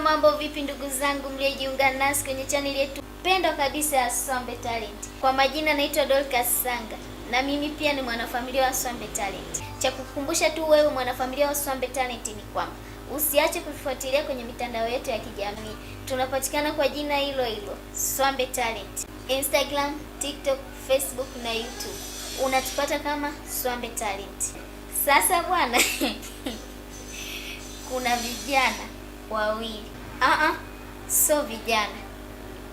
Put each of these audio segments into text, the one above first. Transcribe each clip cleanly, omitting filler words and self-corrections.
mambo vipi ndugu zangu mliojiunga nasi kwenye channel yetu pendwa kabisa ya Swambe Talent. Kwa majina naitwa Dorcas Sanga na mimi pia ni mwanafamilia wa Swambe Talent. Cha kukukumbusha tu wewe mwanafamilia wa Swambe Talent ni kwamba usiache kufuatilia kwenye mitandao yetu ya kijamii. Tunapatikana kwa jina hilo hilo Swambe Talent. Instagram, TikTok, Facebook na YouTube. Unatupata kama Swambe Talent. Sasa bwana kuna vijana wawili. So vijana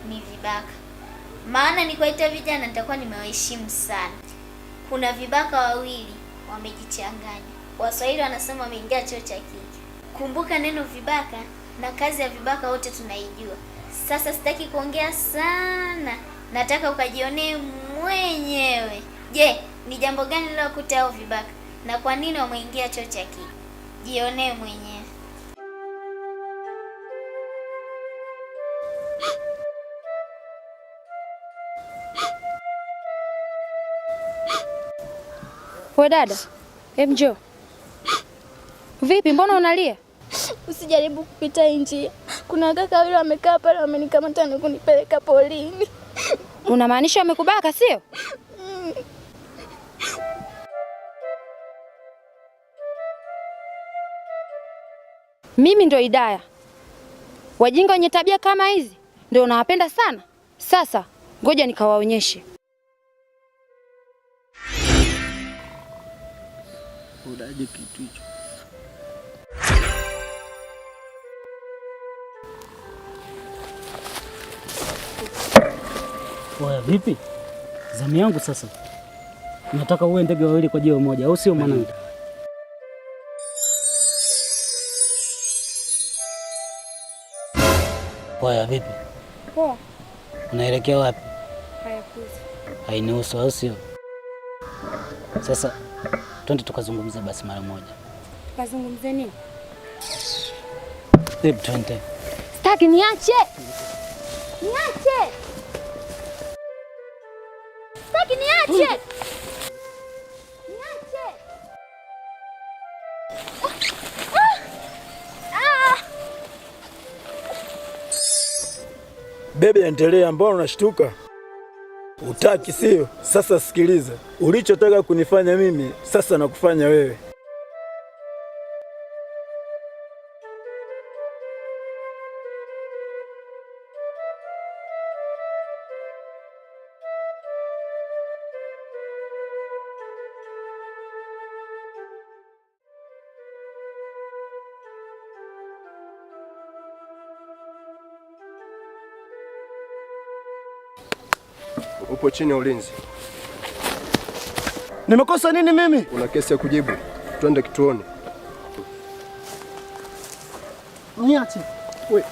ni vibaka. Maana nikuwaita vijana nitakuwa nimewaheshimu sana. Kuna vibaka wawili wamejichanganya. Waswahili wanasema wameingia choo cha kike. Kumbuka neno vibaka na kazi ya vibaka wote tunaijua. Sasa sitaki kuongea sana. Nataka ukajionee mwenyewe. Je, ni jambo gani lilokuta hao vibaka na kwa nini wameingia choo cha kike? Jionee mwenyewe. We dada, njoo. Vipi, mbona unalia? Usijaribu kupita njia. Kuna kaka wale wamekaa pale wamenikamata na kunipeleka polini. Unamaanisha wamekubaka, sio? Mimi ndo Idaya. Wajinga wenye tabia kama hizi ndio unawapenda sana. Sasa ngoja nikawaonyeshe. Udaje kitu hicho? Oya, vipi? Zamu yangu sasa. Nataka uwe ndege wawili kwa jiwe moja, au sio mwanangu? Oya, vipi? Poa. Unaelekea wapi? Hayakuzi. Hainihusu, au sio? Sasa twende tukazungumze basi mara moja. Kazungumze nini? Hebu twende. Sitaki, niache. Niache. Sitaki, niache. Niache. Bebe, endelea, mbona unashtuka? Utaki sio? Sasa sikiliza. Ulichotaka kunifanya mimi, sasa nakufanya wewe. Upo chini ya ulinzi. Nimekosa nini mimi? Una kesi ya kujibu. Twende kituoni. Niache. Wewe.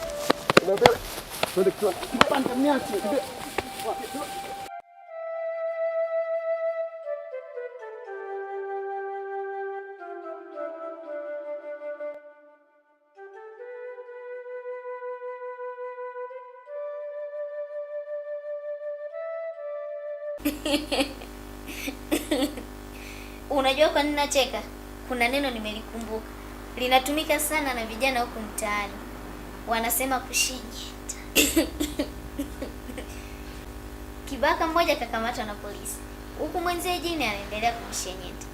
Twende kituoni. Panda, niache. Unajua kwa nini nacheka? Kuna neno nimelikumbuka. Linatumika sana na vijana huku mtaani. Wanasema kushinyeta. Kibaka mmoja kakamatwa na polisi. Huku mwenzie jini anaendelea kumshenyeta.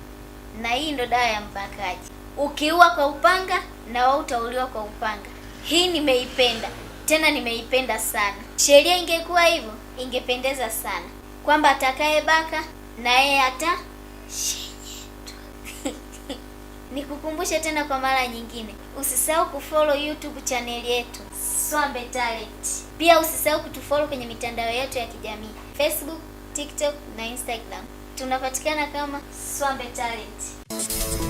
Na hii ndo dawa ya mbakaji. Ukiua kwa upanga na wewe utauliwa kwa upanga. Hii nimeipenda. Tena nimeipenda sana. Sheria ingekuwa hivyo, ingependeza sana. Kwamba atakaye baka na yeye hata Nikukumbushe tena kwa mara nyingine, usisahau kufollow YouTube channel yetu Swambe Talent. Pia usisahau kutufollow kwenye mitandao yetu ya kijamii Facebook, TikTok na Instagram. Tunapatikana kama Swambe Talent.